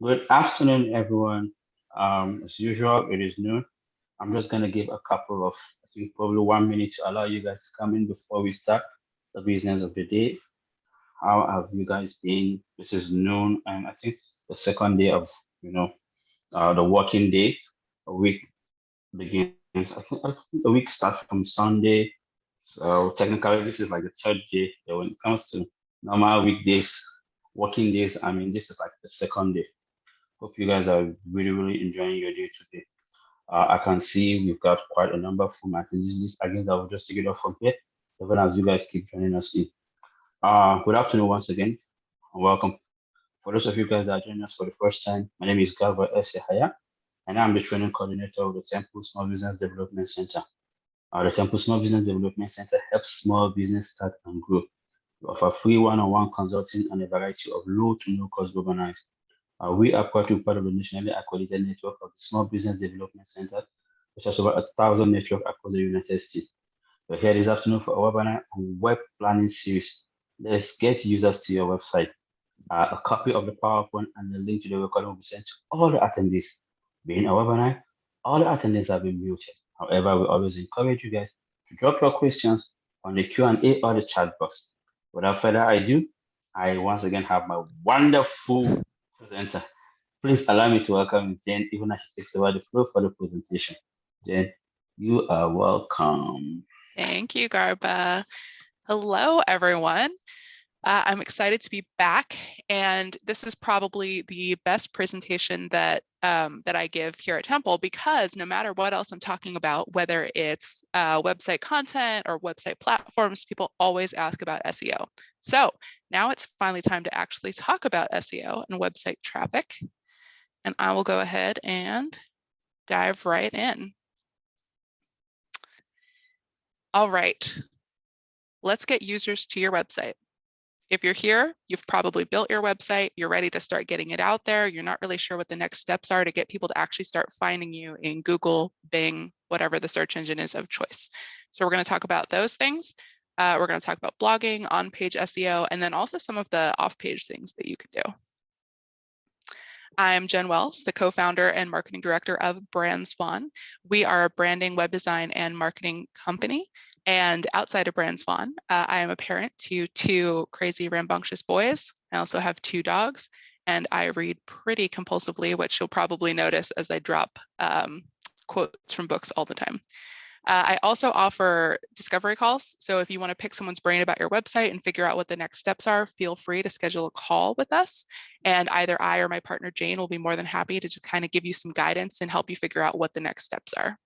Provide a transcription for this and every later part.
Good afternoon, everyone. As usual, it is noon. I'm just gonna give a couple of, I think probably 1 minute to allow you guys to come in before we start the business of the day. How have you guys been? This is noon, and I think the second day of, the working day. A week begins. I think the week starts from Sunday. So technically, this is like the third day. But when it comes to normal weekdays, working days, I mean, this is like the second day. Hope you guys are really, really enjoying your day today. I can see we've got quite a number from attendees list. I guess I will just take it off from here, even as you guys keep joining us in. Good afternoon once again, and welcome. For those of you guys that are joining us for the first time, my name is Galva Esehaya, and I'm the training coordinator of the Temple Small Business Development Center. The Temple Small Business Development Center helps small business start and grow. We offer free one-on-one consulting and a variety of low to no cost webinars. We are part of the nationally accredited network of the Small Business Development Center, which has over 1,000 networks across the United States. We're here this afternoon for a webinar on web planning series. Let's get users to your website. A copy of the PowerPoint and the link to the recording will be sent to all the attendees. Being a webinar, all the attendees have been muted. However, we always encourage you guys to drop your questions on the Q&A or the chat box. Without further ado, I once again have my wonderful presenter. Please allow me to welcome Jen, even as she takes over the floor for the presentation. Jen, you are welcome. Thank you, Garba. Hello, everyone. I'm excited to be back, and this is probably the best presentation that I give here at Temple, because no matter what else I'm talking about, whether it's website content or website platforms, people always ask about SEO. So now it's finally time to actually talk about SEO and website traffic, and I will go ahead and dive right in. All right, let's get users to your website. If you're here, you've probably built your website, you're ready to start getting it out there. You're not really sure what the next steps are to get people to actually start finding you in Google, Bing, whatever the search engine is of choice. So we're going to talk about those things. We're going to talk about blogging, on-page SEO, and then also some of the off-page things that you could do. I'm Jen Wells, the co-founder and marketing director of Brand Swan. We are a branding, web design, and marketing company. And outside of Brand Swan, I am a parent to 2 crazy rambunctious boys. I also have 2 dogs, and I read pretty compulsively, which you'll probably notice as I drop quotes from books all the time. I also offer discovery calls. So if you want to pick someone's brain about your website and figure out what the next steps are, feel free to schedule a call with us. And either I or my partner Jane will be more than happy to just kind of give you some guidance and help you figure out what the next steps are,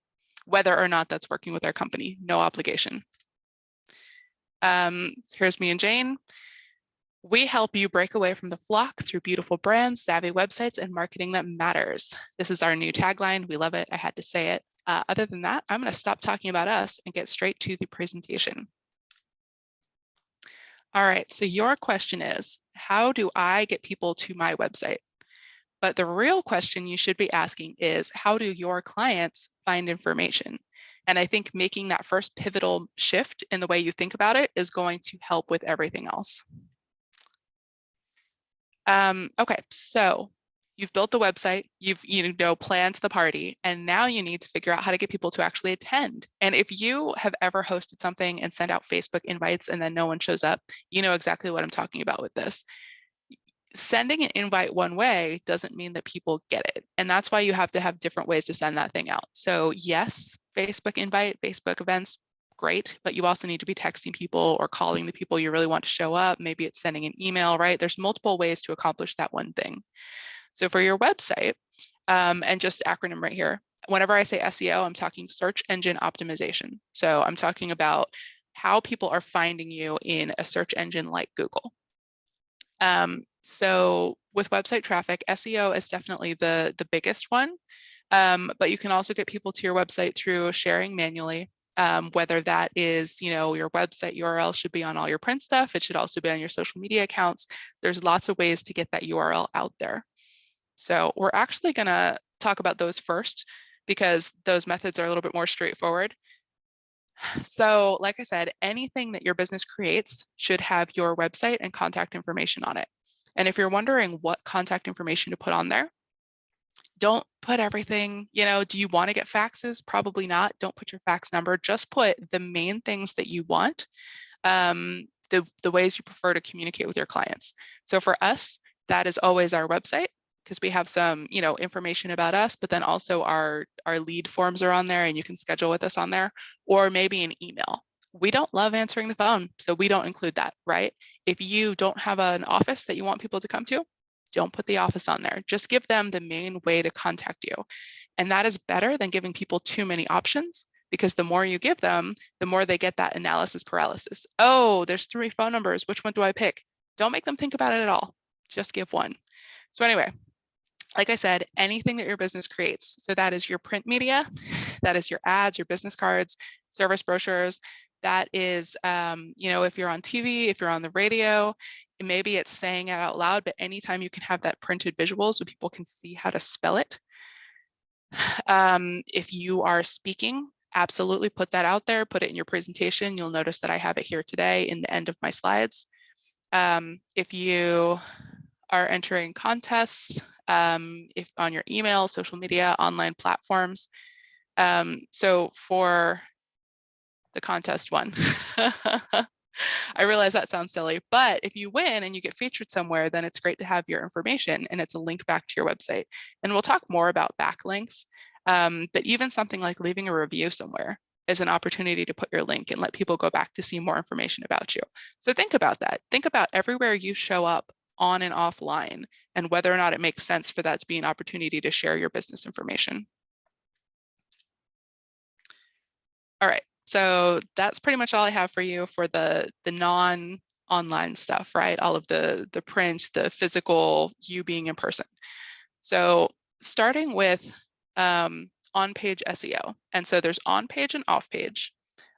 whether or not that's working with our company. No obligation. Here's me and Jane. We help you break away from the flock through beautiful brands, savvy websites, and marketing that matters. This is our new tagline. We love it. I had to say it. Other than that, I'm going to stop talking about us and get straight to the presentation. All right, so your question is, how do I get people to my website? But the real question you should be asking is, how do your clients find information? And I think making that first pivotal shift in the way you think about it is going to help with everything else. Okay, so you've built the website, you've planned the party, and now you need to figure out how to get people to actually attend. And if you have ever hosted something and sent out Facebook invites and then no one shows up, you know exactly what I'm talking about with this. Sending an invite one way doesn't mean that people get it. And that's why you have to have different ways to send that thing out. So yes, Facebook invite, Facebook events, great, but you also need to be texting people or calling the people you really want to show up. Maybe it's sending an email, right? There's multiple ways to accomplish that one thing. So for your website, and just acronym right here, whenever I say SEO, I'm talking search engine optimization. So I'm talking about how people are finding you in a search engine like Google. So with website traffic, SEO is definitely the biggest one, but you can also get people to your website through sharing manually. Whether that is, your website URL should be on all your print stuff. It should also be on your social media accounts. There's lots of ways to get that URL out there. So we're actually going to talk about those first because those methods are a little bit more straightforward. So like I said, anything that your business creates should have your website and contact information on it. And if you're wondering what contact information to put on there, don't put everything, do you want to get faxes? Probably not. Don't put your fax number. Just put the main things that you want, the ways you prefer to communicate with your clients. So for us, that is always our website, because we have some, information about us, but then also our lead forms are on there and you can schedule with us on there, or maybe an email. We don't love answering the phone, so we don't include that, right? If you don't have an office that you want people to come to, don't put the office on there. Just give them the main way to contact you. And that is better than giving people too many options, because the more you give them, the more they get that analysis paralysis. Oh, there's 3 phone numbers. Which one do I pick? Don't make them think about it at all. Just give one. So anyway, like I said, anything that your business creates. So that is your print media, that is your ads, your business cards, service brochures. That is, if you're on TV, if you're on the radio, maybe it's saying it out loud, but anytime you can have that printed visual so people can see how to spell it. If you are speaking, absolutely put that out there, put it in your presentation. You'll notice that I have it here today in the end of my slides. If you are entering contests, if on your email, social media, online platforms. So for the contest one, I realize that sounds silly, but if you win and you get featured somewhere, then it's great to have your information and it's a link back to your website. And we'll talk more about backlinks, but even something like leaving a review somewhere is an opportunity to put your link and let people go back to see more information about you. So think about that. Think about everywhere you show up on and offline and whether or not it makes sense for that to be an opportunity to share your business information. All right, so that's pretty much all I have for you for the non-online stuff, right? All of the print, the physical, you being in person. So starting with on-page SEO. And so there's on-page and off-page.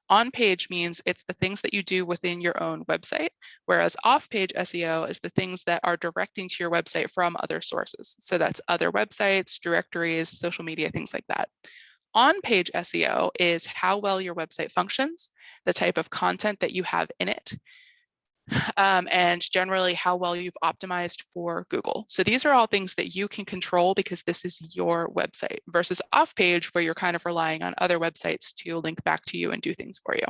On-page means it's the things that you do within your own website, whereas off-page SEO is the things that are directing to your website from other sources. So that's other websites, directories, social media, things like that. On-page SEO is how well your website functions, the type of content that you have in it, and generally how well you've optimized for Google. So these are all things that you can control because this is your website, versus off-page where you're kind of relying on other websites to link back to you and do things for you.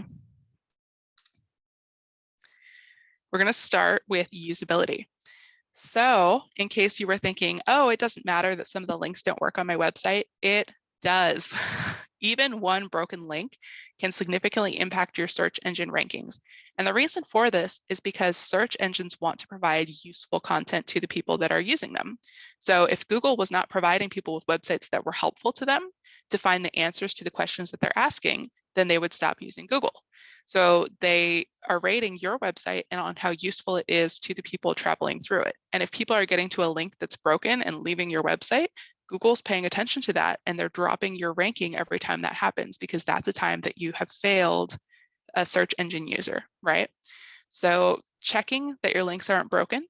We're going to start with usability. So in case you were thinking, oh, it doesn't matter that some of the links don't work on my website, it does. Even one broken link can significantly impact your search engine rankings. And the reason for this is because search engines want to provide useful content to the people that are using them. So if Google was not providing people with websites that were helpful to them to find the answers to the questions that they're asking, then they would stop using Google. So they are rating your website and on how useful it is to the people traveling through it. And if people are getting to a link that's broken and leaving your website, Google's paying attention to that and they're dropping your ranking every time that happens, because that's a time that you have failed a search engine user, right? So checking that your links aren't broken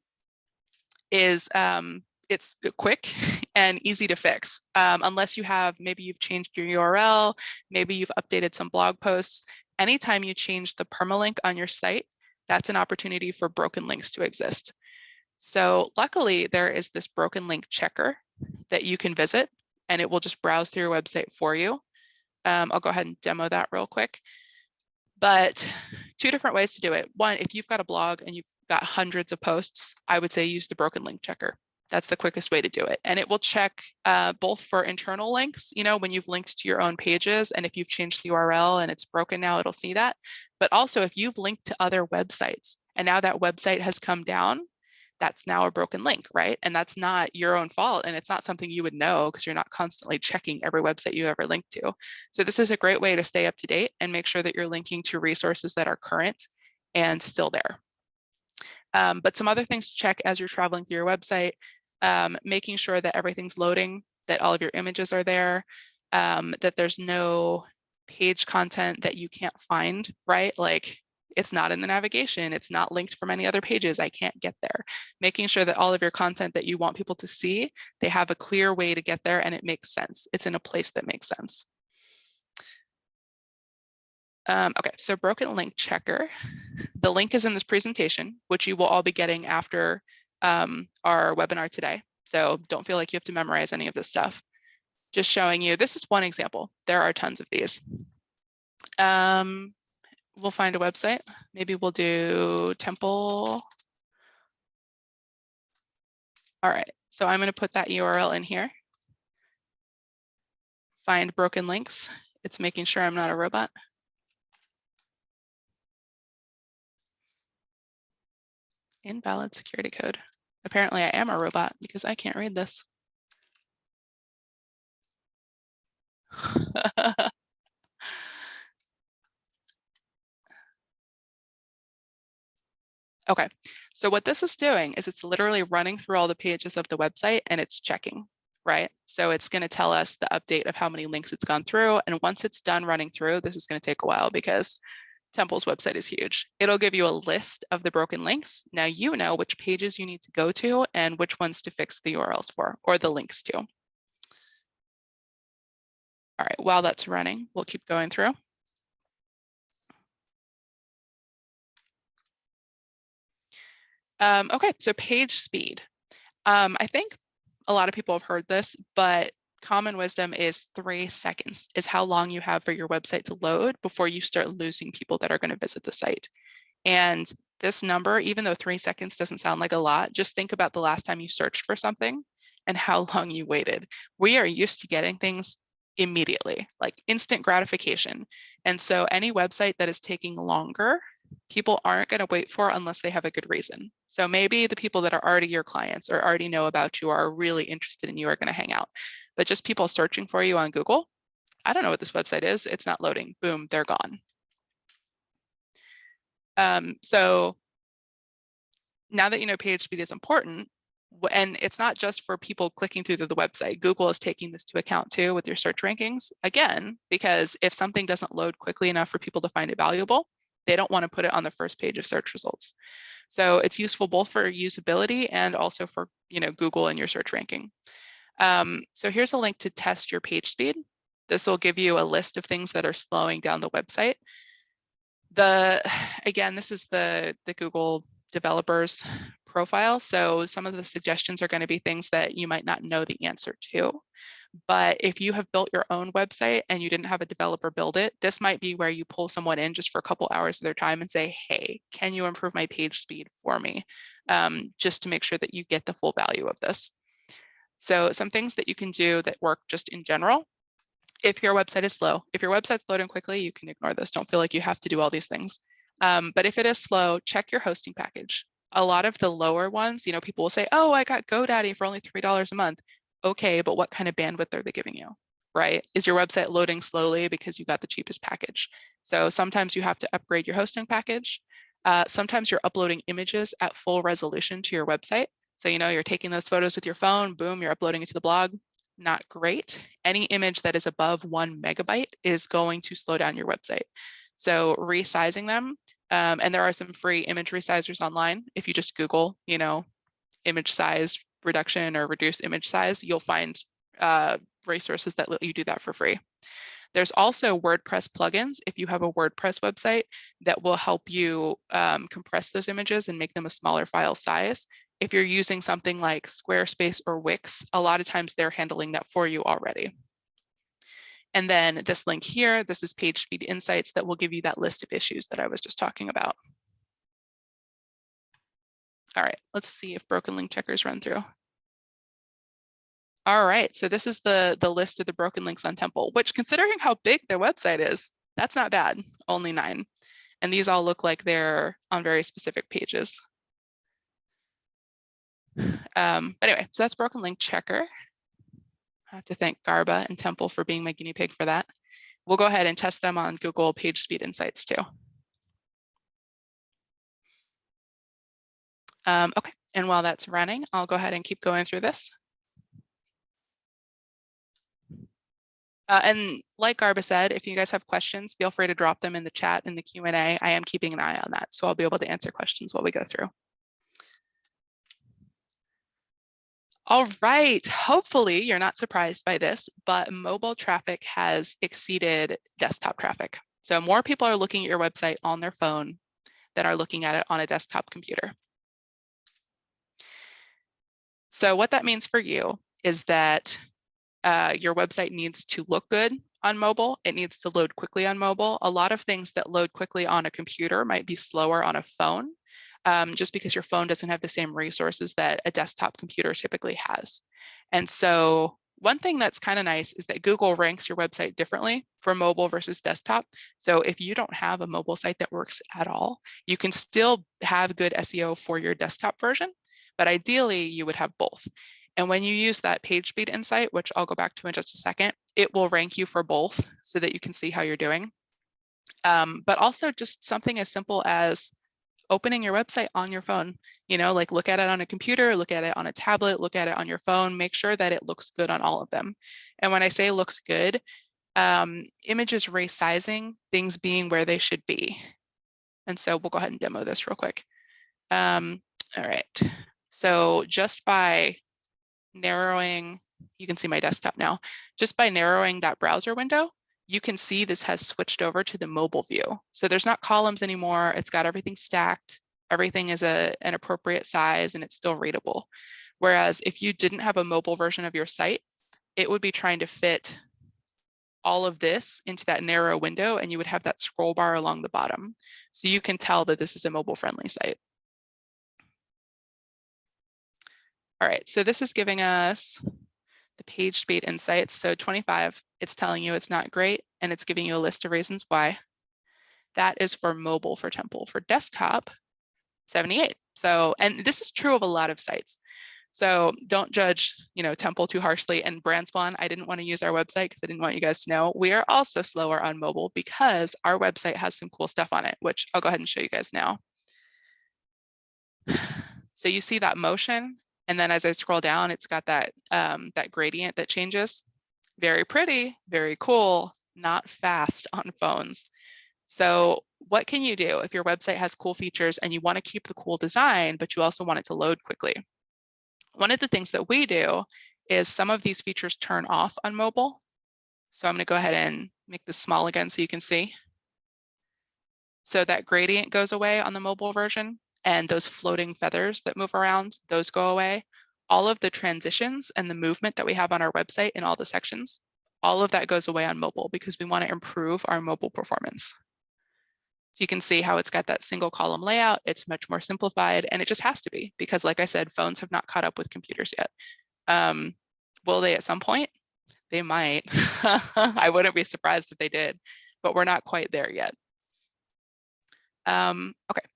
is it's quick and easy to fix, unless you have, maybe you've changed your URL, maybe you've updated some blog posts. Anytime you change the permalink on your site, that's an opportunity for broken links to exist. So luckily there is this broken link checker that you can visit and it will just browse through your website for you. I'll go ahead and demo that real quick. But 2 different ways to do it. One, if you've got a blog and you've got hundreds of posts, I would say use the broken link checker. That's the quickest way to do it. And it will check both for internal links, when you've linked to your own pages, and if you've changed the URL and it's broken now, it'll see that. But also if you've linked to other websites and now that website has come down, that's now a broken link, right? And that's not your own fault. And it's not something you would know because you're not constantly checking every website you ever link to. So this is a great way to stay up to date and make sure that you're linking to resources that are current and still there. But some other things to check as you're traveling through your website, making sure that everything's loading, that all of your images are there, that there's no page content that you can't find, right? Like it's not in the navigation, it's not linked from any other pages, I can't get there. Making sure that all of your content that you want people to see, they have a clear way to get there and it makes sense. It's in a place that makes sense. Okay, so broken link checker. The link is in this presentation, which you will all be getting after our webinar today. So don't feel like you have to memorize any of this stuff. Just showing you, this is one example. There are tons of these. We'll find a website. Maybe we'll do Temple. All right, so I'm going to put that URL in here. Find broken links. It's making sure I'm not a robot. Invalid security code. Apparently I am a robot because I can't read this. Okay, so what this is doing is it's literally running through all the pages of the website and it's checking, right? So it's going to tell us the update of how many links it's gone through. And once it's done running through, this is going to take a while because Temple's website is huge. It'll give you a list of the broken links. Now you know which pages you need to go to and which ones to fix the URLs for, or the links to. All right, while that's running, we'll keep going through. Okay, so page speed. I think a lot of people have heard this, but common wisdom is 3 seconds is how long you have for your website to load before you start losing people that are going to visit the site. And this number, even though 3 seconds doesn't sound like a lot, just think about the last time you searched for something and how long you waited. We are used to getting things immediately, like instant gratification. And so any website that is taking longer, people aren't going to wait for unless they have a good reason. So maybe the people that are already your clients or already know about you are really interested in you are going to hang out. But just people searching for you on Google, I don't know what this website is. It's not loading. Boom, they're gone. So now that you know page speed is important, and it's not just for people clicking through to the website, Google is taking this to account too with your search rankings. Again, because if something doesn't load quickly enough for people to find it valuable, they don't want to put it on the first page of search results. So it's useful both for usability and also for Google and your search ranking. So here's a link to test your page speed. This will give you a list of things that are slowing down the website. Again, this is the Google developers profile. So some of the suggestions are going to be things that you might not know the answer to. But if you have built your own website and you didn't have a developer build it, this might be where you pull someone in just for a couple hours of their time and say, hey, can you improve my page speed for me? Just to make sure that you get the full value of this. So some things that you can do that work just in general. If your website is slow, if your website's loading quickly, you can ignore this. Don't feel like you have to do all these things. But if it is slow, check your hosting package. A lot of the lower ones, people will say, oh, I got GoDaddy for only $3 a month. Okay, but what kind of bandwidth are they giving you, right? Is your website loading slowly because you got the cheapest package? So sometimes you have to upgrade your hosting package. Sometimes you're uploading images at full resolution to your website. So, you're taking those photos with your phone, boom, you're uploading it to the blog. Not great. Any image that is above 1 megabyte is going to slow down your website. So resizing them, and there are some free image resizers online. If you just Google, image size reduction or reduce image size, you'll find resources that let you do that for free. There's also WordPress plugins if you have a WordPress website that will help you compress those images and make them a smaller file size. If you're using something like Squarespace or Wix, a lot of times they're handling that for you already. And then this link here, this is Page Speed Insights that will give you that list of issues that I was just talking about. All right, let's see if broken link checkers run through. All right, so this is the list of the broken links on Temple, which considering how big their website is, that's not bad, only 9. And these all look like they're on very specific pages. But anyway, so that's broken link checker. I have to thank Garba and Temple for being my guinea pig for that. We'll go ahead and test them on Google Page Speed Insights too. Okay, and while that's running, I'll go ahead and keep going through this. And like Garba said, if you guys have questions, feel free to drop them in the chat in the Q&A. I am keeping an eye on that, so I'll be able to answer questions while we go through. All right, hopefully you're not surprised by this, but mobile traffic has exceeded desktop traffic. So more people are looking at your website on their phone than are looking at it on a desktop computer. So what that means for you is that your website needs to look good on mobile. It needs to load quickly on mobile. A lot of things that load quickly on a computer might be slower on a phone, just because your phone doesn't have the same resources that a desktop computer typically has. And so one thing that's kind of nice is that Google ranks your website differently for mobile versus desktop. So if you don't have a mobile site that works at all, you can still have good SEO for your desktop version, but ideally you would have both. And when you use that page speed insight, which I'll go back to in just a second, it will rank you for both so that you can see how you're doing. But also just something as simple as opening your website on your phone, like look at it on a computer, look at it on a tablet, look at it on your phone, make sure that it looks good on all of them. And when I say looks good, images resizing, things being where they should be. And so we'll go ahead and demo this real quick. All right, so just by narrowing, you can see my desktop now, just by narrowing that browser window, you can see this has switched over to the mobile view. So there's not columns anymore. It's got everything stacked. Everything is an appropriate size and it's still readable. Whereas if you didn't have a mobile version of your site, it would be trying to fit all of this into that narrow window and you would have that scroll bar along the bottom. So you can tell that this is a mobile friendly site. All right, so this is giving us the page speed insights. So 25, it's telling you it's not great, and it's giving you a list of reasons why. That is for mobile for Temple. For desktop, 78. So, and this is true of a lot of sites. So don't judge, Temple too harshly. And BrandSpawn, I didn't want to use our website because I didn't want you guys to know. We are also slower on mobile because our website has some cool stuff on it, which I'll go ahead and show you guys now. So you see that motion, and then as I scroll down, it's got that that gradient that changes. Very pretty, very cool, not fast on phones. So what can you do if your website has cool features and you want to keep the cool design, but you also want it to load quickly? One of the things that we do is some of these features turn off on mobile. So I'm going to go ahead and make this small again so you can see. So that gradient goes away on the mobile version, and those floating feathers that move around, those go away. All of the transitions and the movement that we have on our website in all the sections, all of that goes away on mobile because we want to improve our mobile performance. So you can see how it's got that single column layout. It's much more simplified, and it just has to be because, like I said, phones have not caught up with computers yet. Will they at some point? They might. I wouldn't be surprised if they did, but we're not quite there yet. Okay,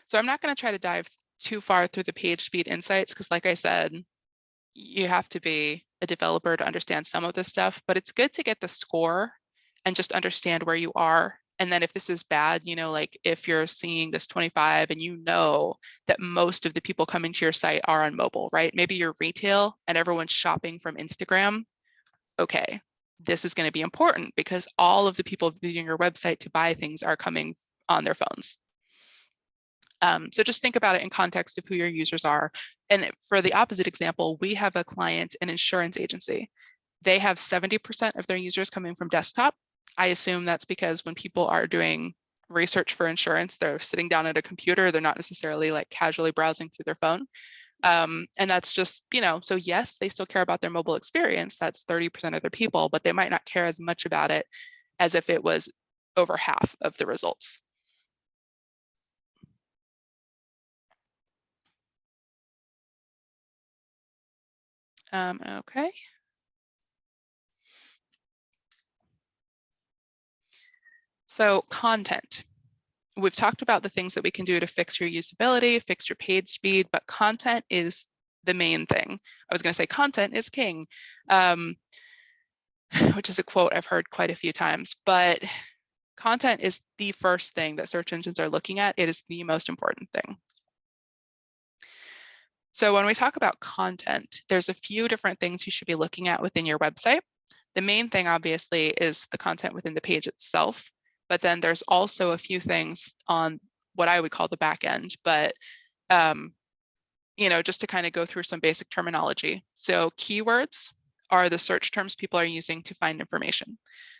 so I'm not going to try to dive too far through the page speed insights because, like I said, you have to be a developer to understand some of this stuff, but it's good to get the score and just understand where you are. And then if this is bad, like if you're seeing this 25 and you know that most of the people coming to your site are on mobile, right? Maybe you're retail and everyone's shopping from Instagram. Okay, this is going to be important because all of the people visiting your website to buy things are coming on their phones. So just think about it in context of who your users are. And for the opposite example, we have a client, an insurance agency. They have 70% of their users coming from desktop. I assume that's because when people are doing research for insurance, they're sitting down at a computer. They're not necessarily like casually browsing through their phone. And that's just, so yes, they still care about their mobile experience. That's 30% of their people, but they might not care as much about it as if it was over half of the results. Okay. So content. We've talked about the things that we can do to fix your usability, fix your page speed, but content is the main thing. I was going to say content is king, which is a quote I've heard quite a few times, but content is the first thing that search engines are looking at. It is the most important thing. So when we talk about content, there's a few different things you should be looking at within your website. The main thing, obviously, is the content within the page itself, but then there's also a few things on what I would call the back end, but just to kind of go through some basic terminology. So keywords are the search terms people are using to find information.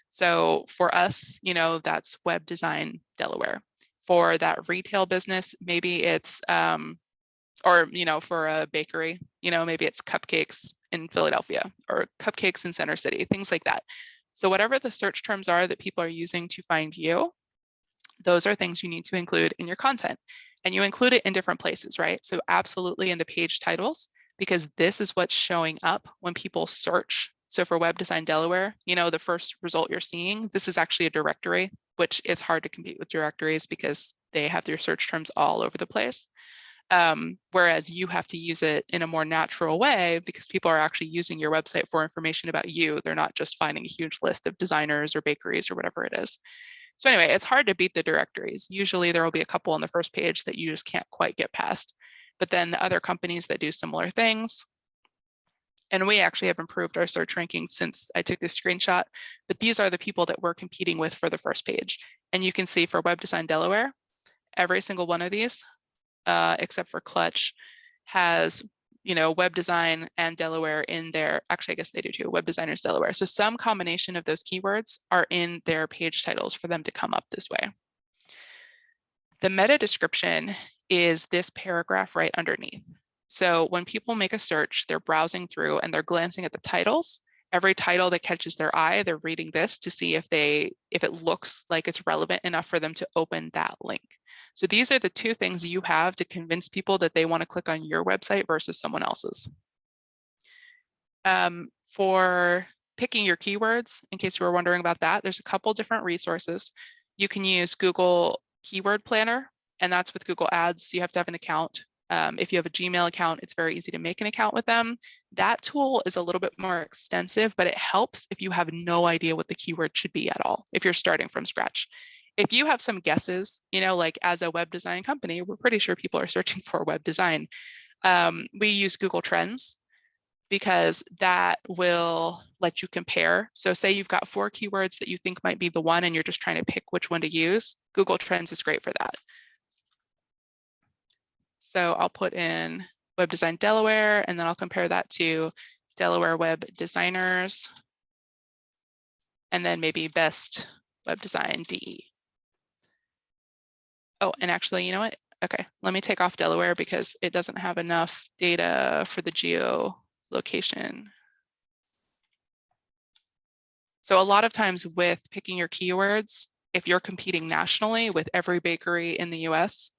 So for us, that's web design Delaware. For that retail business, maybe it's or, for a bakery, maybe it's cupcakes in Philadelphia or cupcakes in Center City, things like that. So whatever the search terms are that people are using to find you, those are things you need to include in your content. And you include it in different places, right? So absolutely in the page titles, because this is what's showing up when people search. So for Web Design Delaware, the first result you're seeing, this is actually a directory, which is hard to compete with directories because they have their search terms all over the place. Whereas you have to use it in a more natural way because people are actually using your website for information about you. They're not just finding a huge list of designers or bakeries or whatever it is. So anyway, it's hard to beat the directories. Usually there will be a couple on the first page that you just can't quite get past. But then the other companies that do similar things, and we actually have improved our search rankings since I took this screenshot, but these are the people that we're competing with for the first page. And you can see for Web Design Delaware, every single one of these, except for Clutch, has web design and Delaware in there. Actually, I guess they do too, Web Designers Delaware. So some combination of those keywords are in their page titles for them to come up this way. The meta description is this paragraph right underneath. So when people make a search, they're browsing through and they're glancing at the titles. Every title that catches their eye, they're reading this to see if it looks like it's relevant enough for them to open that link. So these are the two things you have to convince people that they want to click on your website versus someone else's. For picking your keywords, in case you were wondering about that, there's a couple different resources. You can use Google Keyword Planner, and that's with Google Ads. You have to have an account. If you have a Gmail account, it's very easy to make an account with them. That tool is a little bit more extensive, but it helps if you have no idea what the keyword should be at all, if you're starting from scratch. If you have some guesses, like as a web design company, we're pretty sure people are searching for web design. We use Google Trends because that will let you compare. So say you've got 4 keywords that you think might be the one and you're just trying to pick which one to use. Google Trends is great for that. So I'll put in Web Design Delaware, and then I'll compare that to Delaware Web Designers, and then maybe Best Web Design DE. Oh, and actually, you know what? Okay, let me take off Delaware because it doesn't have enough data for the geolocation. So a lot of times with picking your keywords, if you're competing nationally with every bakery in the US,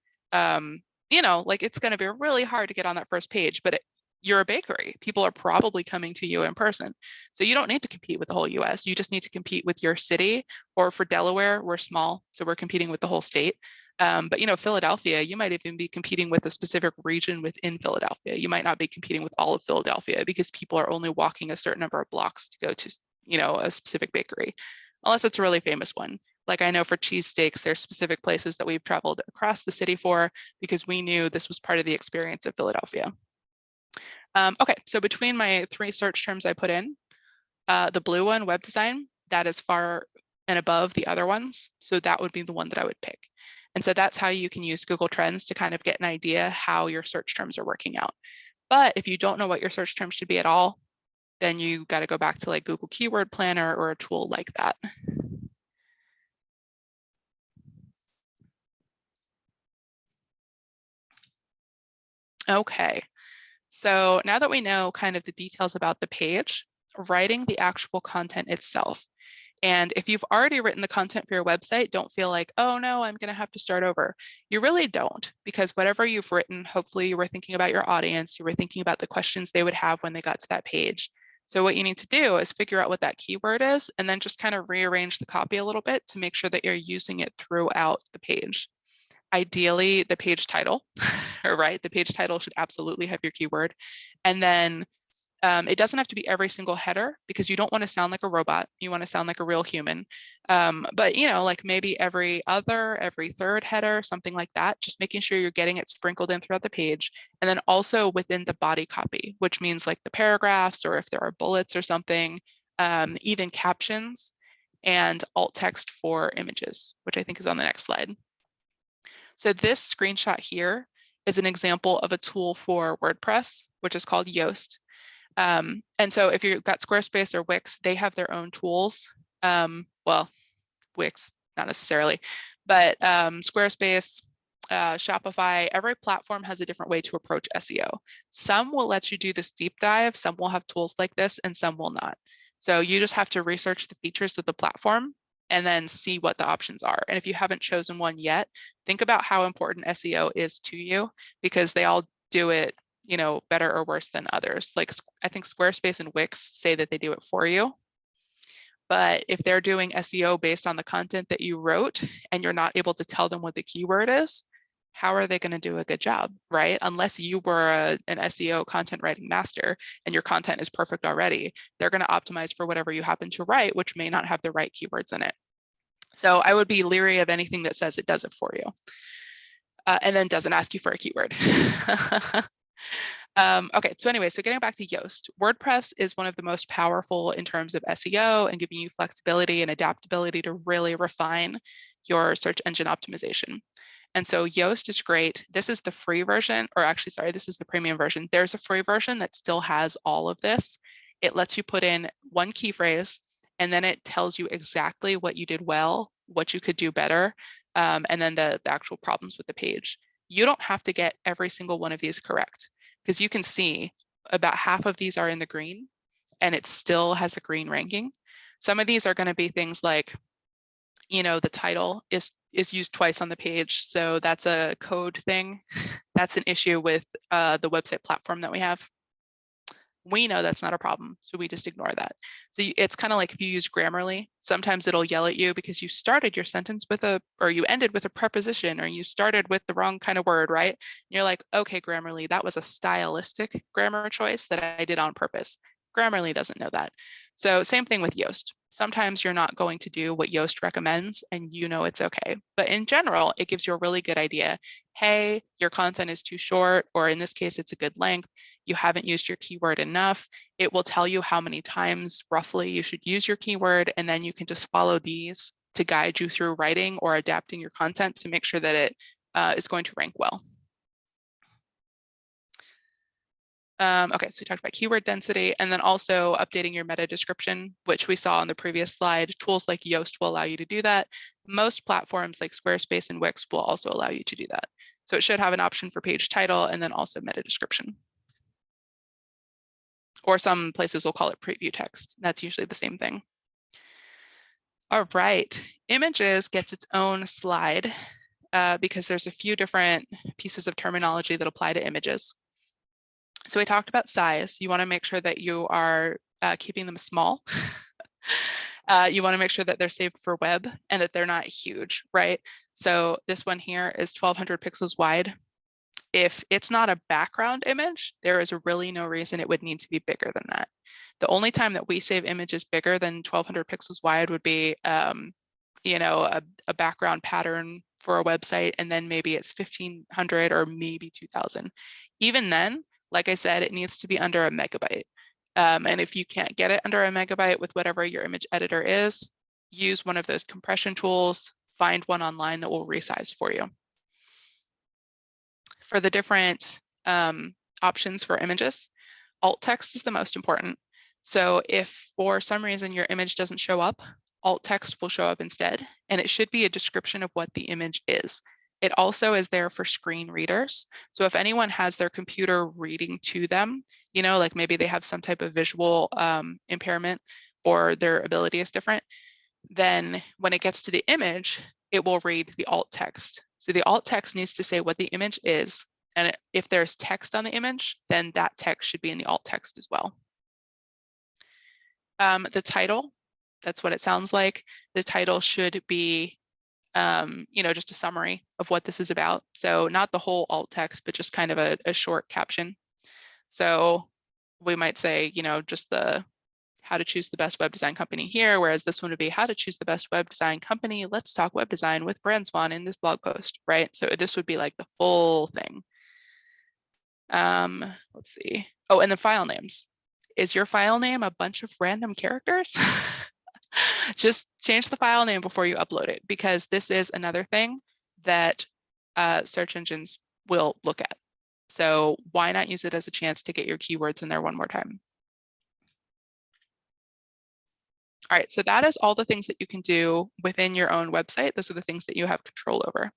it's going to be really hard to get on that first page, but you're a bakery. People are probably coming to you in person. So you don't need to compete with the whole US. You just need to compete with your city, or for Delaware, we're small, so we're competing with the whole state. But Philadelphia, you might even be competing with a specific region within Philadelphia. You might not be competing with all of Philadelphia because people are only walking a certain number of blocks to go to, a specific bakery, unless it's a really famous one. Like I know for cheesesteaks, there's specific places that we've traveled across the city for because we knew this was part of the experience of Philadelphia. Okay, so between my 3 search terms I put in, the blue one, web design, that is far and above the other ones. So that would be the one that I would pick. And so that's how you can use Google Trends to kind of get an idea how your search terms are working out. But if you don't know what your search terms should be at all, then you got to go back to like Google Keyword Planner or a tool like that. Okay, so now that we know kind of the details about the page, writing the actual content itself. And if you've already written the content for your website, don't feel like, oh no, I'm going to have to start over. You really don't, because whatever you've written, hopefully you were thinking about your audience, you were thinking about the questions they would have when they got to that page. So what you need to do is figure out what that keyword is, and then just kind of rearrange the copy a little bit to make sure that you're using it throughout the page. Ideally, the page title, right? The page title should absolutely have your keyword. And then it doesn't have to be every single header because you don't want to sound like a robot. You want to sound like a real human. But like maybe every other, every third header, something like that, just making sure you're getting it sprinkled in throughout the page. And then also within the body copy, which means like the paragraphs, or if there are bullets or something, even captions and alt text for images, which I think is on the next slide. So this screenshot here is an example of a tool for WordPress, which is called Yoast. And so if you've got Squarespace or Wix, they have their own tools. Well, Wix, not necessarily, but Squarespace, Shopify, every platform has a different way to approach SEO. Some will let you do this deep dive, some will have tools like this, and some will not. So you just have to research the features of the platform and then see what the options are. And if you haven't chosen one yet, think about how important SEO is to you, because they all do it, you know, better or worse than others. Like I think Squarespace and Wix say that they do it for you. But if they're doing SEO based on the content that you wrote and you're not able to tell them what the keyword is, how are they going to do a good job, right? Unless you were an SEO content writing master and your content is perfect already, they're going to optimize for whatever you happen to write, which may not have the right keywords in it. So I would be leery of anything that says it does it for you and then doesn't ask you for a keyword. Okay, so anyway, so getting back to Yoast, WordPress is one of the most powerful in terms of SEO and giving you flexibility and adaptability to really refine your search engine optimization. And so Yoast is great. This is the free version, or actually, sorry, this is the premium version. There's a free version that still has all of this. It lets you put in one key phrase, and then it tells you exactly what you did well, what you could do better, and then the actual problems with the page. You don't have to get every single one of these correct, because you can see about half of these are in the green and it still has a green ranking. Some of these are going to be things like, you know, the title is used twice on the page. So that's a code thing. That's an issue with the website platform that we have. We know that's not a problem, so we just ignore that. So it's kind of like if you use Grammarly, sometimes it'll yell at you because you started your sentence with or you ended with a preposition, or you started with the wrong kind of word, right? And you're like, okay, Grammarly, that was a stylistic grammar choice that I did on purpose. Grammarly doesn't know that. So same thing with Yoast. Sometimes you're not going to do what Yoast recommends and you know it's okay. But in general, it gives you a really good idea. Hey, your content is too short, or in this case, it's a good length. You haven't used your keyword enough. It will tell you how many times roughly you should use your keyword, and then you can just follow these to guide you through writing or adapting your content to make sure that it is going to rank well. Okay, so we talked about keyword density and then also updating your meta description, which we saw on the previous slide. Tools like Yoast will allow you to do that. Most platforms like Squarespace and Wix will also allow you to do that. So it should have an option for page title and then also meta description. Or some places will call it preview text. That's usually the same thing. All right, images gets its own slide because there's a few different pieces of terminology that apply to images. So we talked about size. You want to make sure that you are keeping them small. You want to make sure that they're saved for web and that they're not huge, right? So this one here is 1200 pixels wide. If it's not a background image, there is really no reason it would need to be bigger than that. The only time that we save images bigger than 1200 pixels wide would be, you know, a background pattern for a website, and then maybe it's 1500 or maybe 2000. Even then, like I said, it needs to be under a megabyte. And if you can't get it under a megabyte with whatever your image editor is, use one of those compression tools, find one online that will resize for you. For the different options for images, alt text is the most important. So if for some reason your image doesn't show up, alt text will show up instead, and it should be a description of what the image is. It also is there for screen readers. So if anyone has their computer reading to them, you know, like maybe they have some type of visual impairment or their ability is different, then when it gets to the image, it will read the alt text. So the alt text needs to say what the image is. And if there's text on the image, then that text should be in the alt text as well. The title, that's what it sounds like. The title should be you know, just a summary of what this is about. So not the whole alt text, but just kind of a short caption. So we might say, you know, just the how to choose the best web design company here, whereas this one would be how to choose the best web design company. Let's talk web design with Brand Swan in this blog post, right? So this would be like the full thing. Let's see. Oh, and the file names. Is your file name a bunch of random characters? Just change the file name before you upload it, because this is another thing that search engines will look at. So why not use it as a chance to get your keywords in there one more time? All right, so that is all the things that you can do within your own website. Those are the things that you have control over.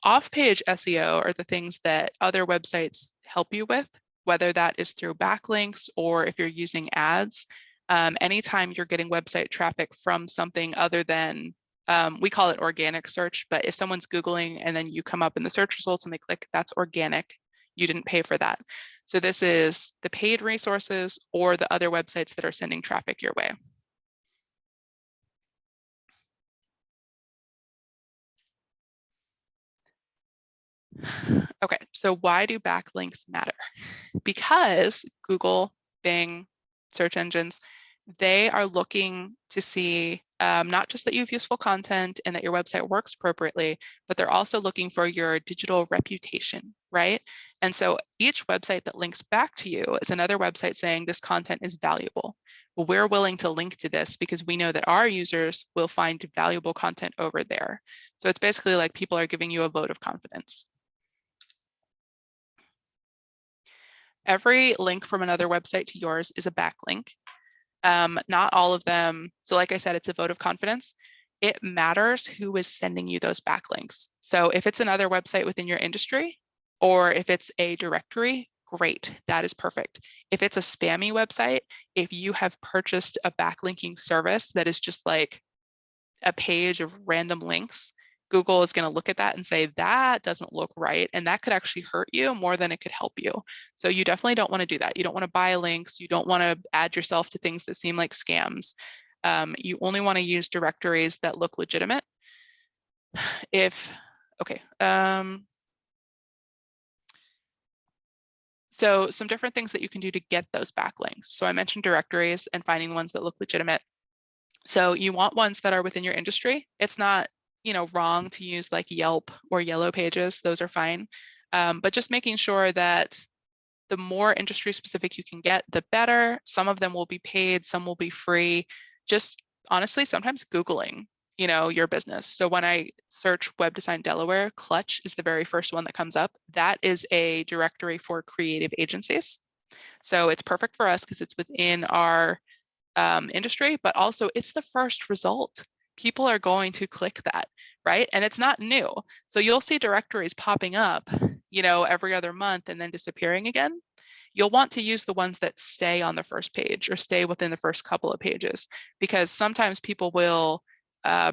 Off-page SEO are the things that other websites help you with, whether that is through backlinks or if you're using ads. Anytime you're getting website traffic from something other than, we call it organic search, but if someone's Googling and then you come up in the search results and they click, that's organic. You didn't pay for that. So this is the paid resources or the other websites that are sending traffic your way. Okay, so why do backlinks matter? Because Google, Bing, search engines, they are looking to see not just that you have useful content and that your website works appropriately, but they're also looking for your digital reputation, right? And so each website that links back to you is another website saying this content is valuable. Well, we're willing to link to this because we know that our users will find valuable content over there. So it's basically like people are giving you a vote of confidence. Every link from another website to yours is a backlink. Not all of them. So like I said, it's a vote of confidence. It matters who is sending you those backlinks. So if it's another website within your industry, or if it's a directory, great, that is perfect. If it's a spammy website, if you have purchased a backlinking service that is just like a page of random links, Google is going to look at that and say, that doesn't look right. And that could actually hurt you more than it could help you. So you definitely don't want to do that. You don't want to buy links. You don't want to add yourself to things that seem like scams. You only want to use directories that look legitimate. So some different things that you can do to get those backlinks. So I mentioned directories and finding the ones that look legitimate. So you want ones that are within your industry. It's not, wrong to use like Yelp or Yellow Pages. Those are fine. But just making sure that the more industry specific you can get, the better. Some of them will be paid, some will be free. Just honestly, sometimes Googling, your business. So when I search Web Design Delaware, Clutch is the very first one that comes up. That is a directory for creative agencies. So it's perfect for us because it's within our industry, but also it's the first result. People are going to click that, right? And it's not new. So you'll see directories popping up, every other month and then disappearing again. You'll want to use the ones that stay on the first page or stay within the first couple of pages, because sometimes people will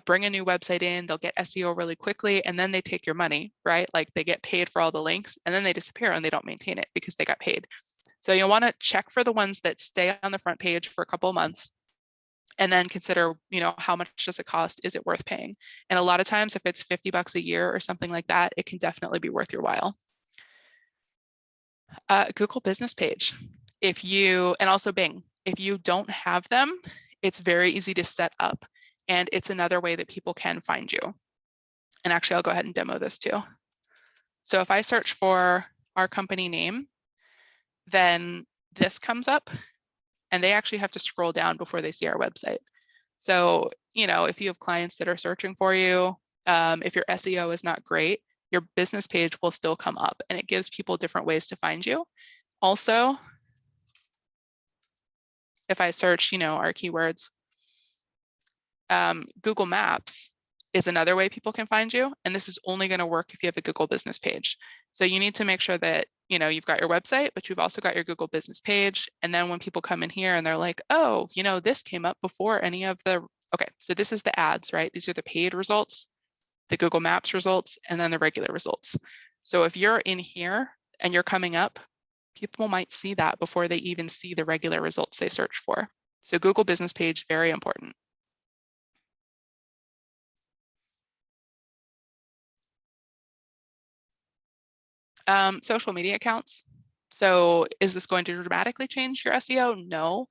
bring a new website in, they'll get SEO really quickly, and then they take your money, right? Like they get paid for all the links and then they disappear and they don't maintain it because they got paid. So you'll want to check for the ones that stay on the front page for a couple of months and then consider, how much does it cost? Is it worth paying? And a lot of times if it's $50 a year or something like that, it can definitely be worth your while. Google Business Page. And also Bing, if you don't have them, it's very easy to set up. And it's another way that people can find you. And actually, I'll go ahead and demo this too. So if I search for our company name, then this comes up and they actually have to scroll down before they see our website. So, if you have clients that are searching for you, if your SEO is not great, your business page will still come up and it gives people different ways to find you. Also, if I search, our keywords, Google Maps is another way people can find you. And this is only going to work if you have a Google business page. So you need to make sure that, you've got your website, but you've also got your Google business page. And then when people come in here and they're like, oh, this came up before any of the, okay, so this is the ads, right? These are the paid results, the Google Maps results, and then the regular results. So if you're in here and you're coming up, people might see that before they even see the regular results they search for. So Google business page, very important. Social media accounts. So is this going to dramatically change your SEO? No,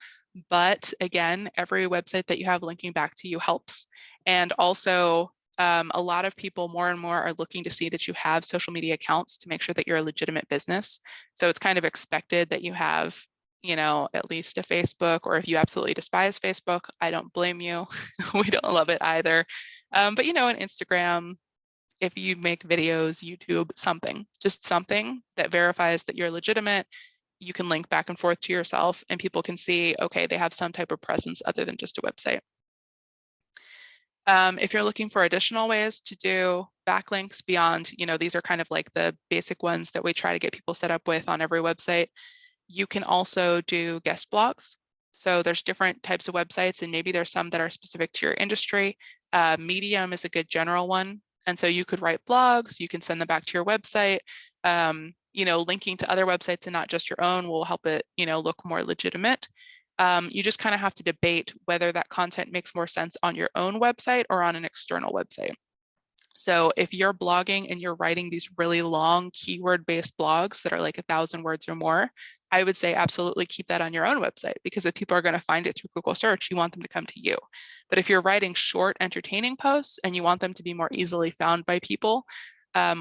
but again, every website that you have linking back to you helps. And also a lot of people more and more are looking to see that you have social media accounts to make sure that you're a legitimate business. So it's kind of expected that you have, at least a Facebook, or if you absolutely despise Facebook, I don't blame you. We don't love it either. But an Instagram, if you make videos, YouTube, just something that verifies that you're legitimate, you can link back and forth to yourself and people can see, okay, they have some type of presence other than just a website. If you're looking for additional ways to do backlinks beyond, these are kind of like the basic ones that we try to get people set up with on every website. You can also do guest blogs. So there's different types of websites, and maybe there's some that are specific to your industry. Medium is a good general one. And so you could write blogs, you can send them back to your website. Linking to other websites and not just your own will help it, look more legitimate. You just kind of have to debate whether that content makes more sense on your own website or on an external website. So if you're blogging and you're writing these really long keyword-based blogs that are like 1,000 words or more, I would say absolutely keep that on your own website, because if people are going to find it through Google search, you want them to come to you. But if you're writing short, entertaining posts and you want them to be more easily found by people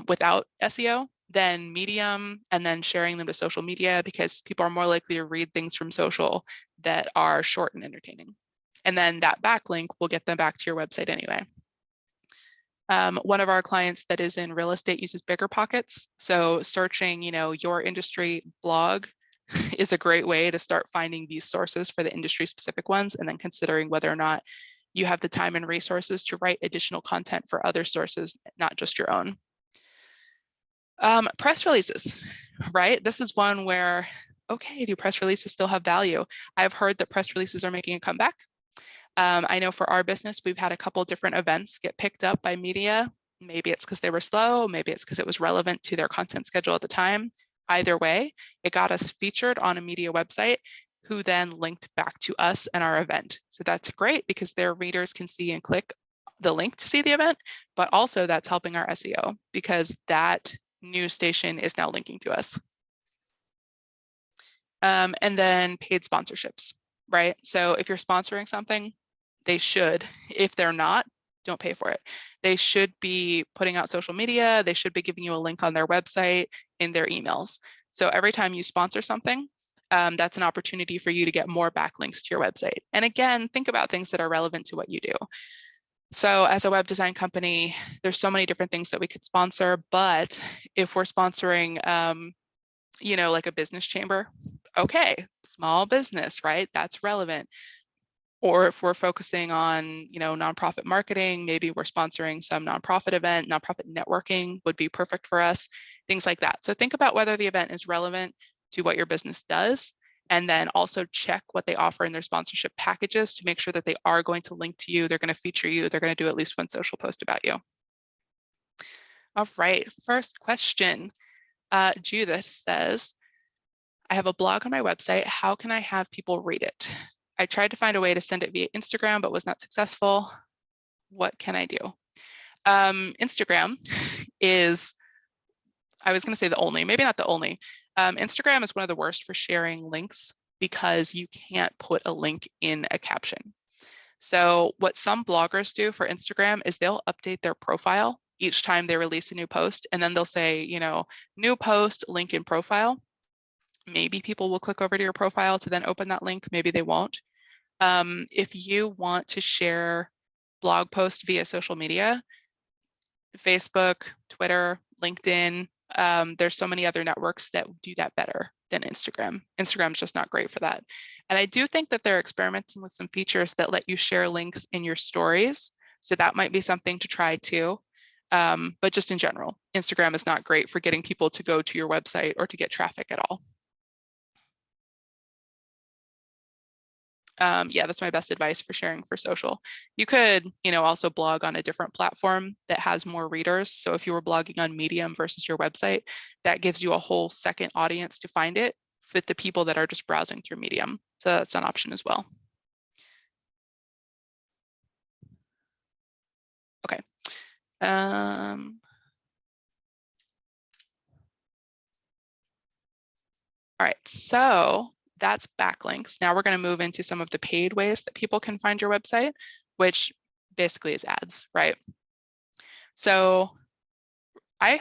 without SEO, then Medium, and then sharing them to social media, because people are more likely to read things from social that are short and entertaining. And then that backlink will get them back to your website anyway. One of our clients that is in real estate uses BiggerPockets. So searching, your industry blog is a great way to start finding these sources for the industry specific ones, and then considering whether or not you have the time and resources to write additional content for other sources, not just your own. Press releases, right? This is one where, okay, do press releases still have value? I've heard that press releases are making a comeback. I know for our business, we've had a couple different events get picked up by media. Maybe it's because they were slow, maybe it's because it was relevant to their content schedule at the time. Either way, it got us featured on a media website who then linked back to us and our event. So that's great because their readers can see and click the link to see the event, but also that's helping our SEO because that news station is now linking to us. And then paid sponsorships, right? So if you're sponsoring something, they should, if they're not, don't pay for it. They should be putting out social media. They should be giving you a link on their website in their emails. So every time you sponsor something, that's an opportunity for you to get more backlinks to your website. And again, think about things that are relevant to what you do. So as a web design company, there's so many different things that we could sponsor, but if we're sponsoring, like a business chamber, okay, small business, right? That's relevant. Or if we're focusing on, nonprofit marketing, maybe we're sponsoring some nonprofit event, nonprofit networking would be perfect for us, things like that. So think about whether the event is relevant to what your business does, and then also check what they offer in their sponsorship packages to make sure that they are going to link to you, they're going to feature you, they're going to do at least one social post about you. All right, first question. Judith says, I have a blog on my website. How can I have people read it? I tried to find a way to send it via Instagram, but was not successful. What can I do? Instagram is, I was going to say the only, maybe not the only. Instagram is one of the worst for sharing links because you can't put a link in a caption. So what some bloggers do for Instagram is they'll update their profile each time they release a new post, and then they'll say, new post, link in profile. Maybe people will click over to your profile to then open that link. Maybe they won't. If you want to share blog posts via social media, Facebook, Twitter, LinkedIn, there's so many other networks that do that better than Instagram. Instagram's just not great for that. And I do think that they're experimenting with some features that let you share links in your stories. So that might be something to try too. But just in general, Instagram is not great for getting people to go to your website or to get traffic at all. Yeah, that's my best advice for sharing for social. You could, also blog on a different platform that has more readers. So if you were blogging on Medium versus your website, that gives you a whole second audience to find it with the people that are just browsing through Medium. So that's an option as well. Okay. All right, so that's backlinks. Now we're going to move into some of the paid ways that people can find your website, which basically is ads, right? So I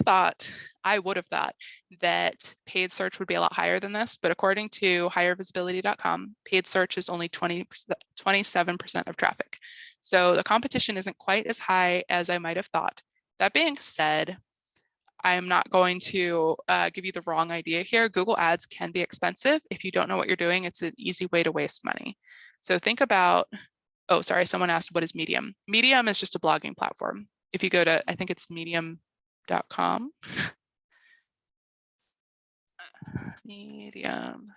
would have thought that paid search would be a lot higher than this, but according to highervisibility.com, paid search is only 27% of traffic. So the competition isn't quite as high as I might have thought. That being said, I'm not going to give you the wrong idea here. Google Ads can be expensive. If you don't know what you're doing, it's an easy way to waste money. So think about Oh, sorry, someone asked, what is Medium? Medium is just a blogging platform. If you go to, I think it's medium.com. Medium.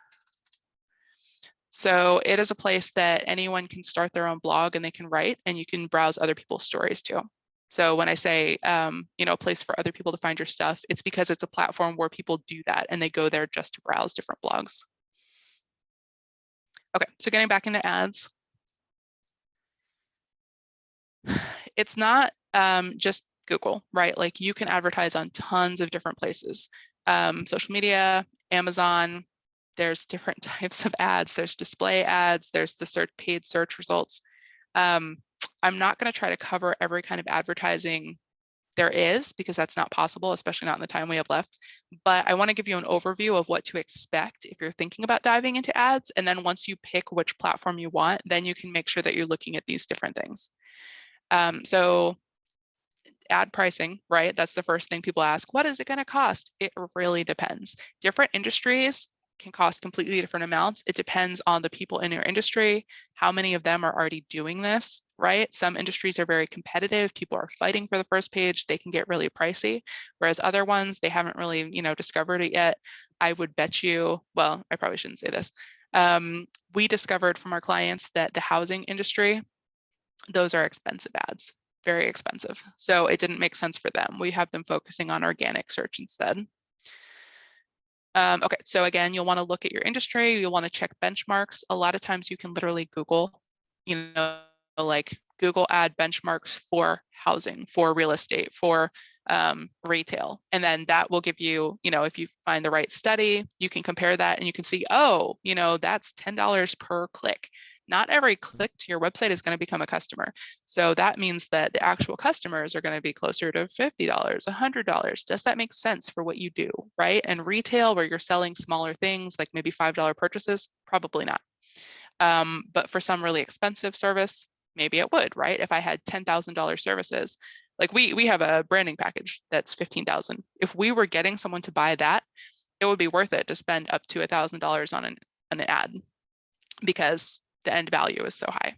So it is a place that anyone can start their own blog and they can write, and you can browse other people's stories too. So when I say, you know, a place for other people to find your stuff, it's because it's a platform where people do that and they go there just to browse different blogs. Okay, so getting back into ads. It's not just Google, right? Like you can advertise on tons of different places. Social media, Amazon, there's different types of ads. There's display ads, there's the paid search results. I'm not going to try to cover every kind of advertising there is, because that's not possible, especially not in the time we have left. But I want to give you an overview of what to expect if you're thinking about diving into ads. And then once you pick which platform you want, then you can make sure that you're looking at these different things. So ad pricing, right? That's the first thing people ask. What is it going to cost? It really depends. Different industries can cost completely different amounts. It depends on the people in your industry, how many of them are already doing this, right? Some industries are very competitive. People are fighting for the first page. They can get really pricey, whereas other ones, they haven't really, you know, discovered it yet. I would bet you, well, I probably shouldn't say this. We discovered from our clients that the housing industry, those are expensive ads, very expensive. So it didn't make sense for them. We have them focusing on organic search instead. Okay, so again, you'll want to look at your industry. You'll want to check benchmarks. A lot of times you can literally Google, you know, like Google ad benchmarks for housing, for real estate, for retail. And then that will give you, you know, if you find the right study, you can compare that and you can see, oh, you know, that's $10 per click. Not every click to your website is going to become a customer. So that means that the actual customers are going to be closer to $50, $100. Does that make sense for what you do, right? And retail, where you're selling smaller things like maybe $5 purchases, probably not. But for some really expensive service, maybe it would, right? If I had $10,000 services, like we have a branding package that's $15,000. If we were getting someone to buy that, it would be worth it to spend up to $1,000 on an ad, because the end value is so high.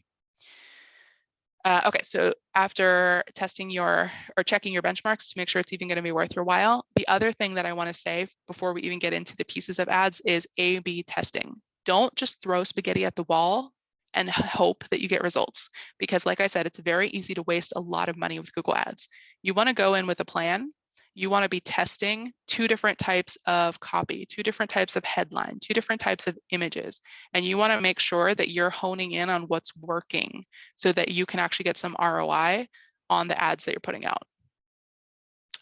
Okay, so after testing or checking your benchmarks to make sure it's even going to be worth your while, the other thing that I want to say before we even get into the pieces of ads is A/B testing. Don't just throw spaghetti at the wall and hope that you get results, because like I said, it's very easy to waste a lot of money with Google Ads. You want to go in with a plan. You want to be testing 2 different types of copy, 2 different types of headline, 2 different types of images. And you want to make sure that you're honing in on what's working so that you can actually get some ROI on the ads that you're putting out.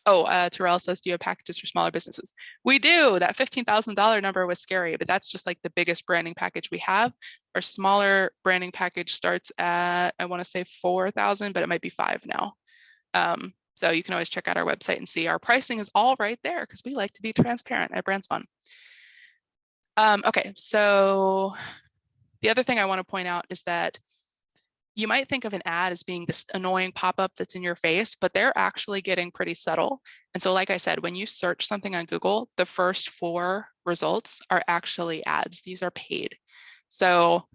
Oh, Terrell says, do you have packages for smaller businesses? We do. That $15,000 number was scary, but that's just like the biggest branding package we have. Our smaller branding package starts at, I want to say 4,000, but it might be 5 now. So you can always check out our website and see our pricing is all right there, because we like to be transparent at Brands Fun. Okay, so the other thing I want to point out is that you might think of an ad as being this annoying pop-up that's in your face, but they're actually getting pretty subtle. And so like I said, when you search something on Google, the first 4 results are actually ads. These are paid. So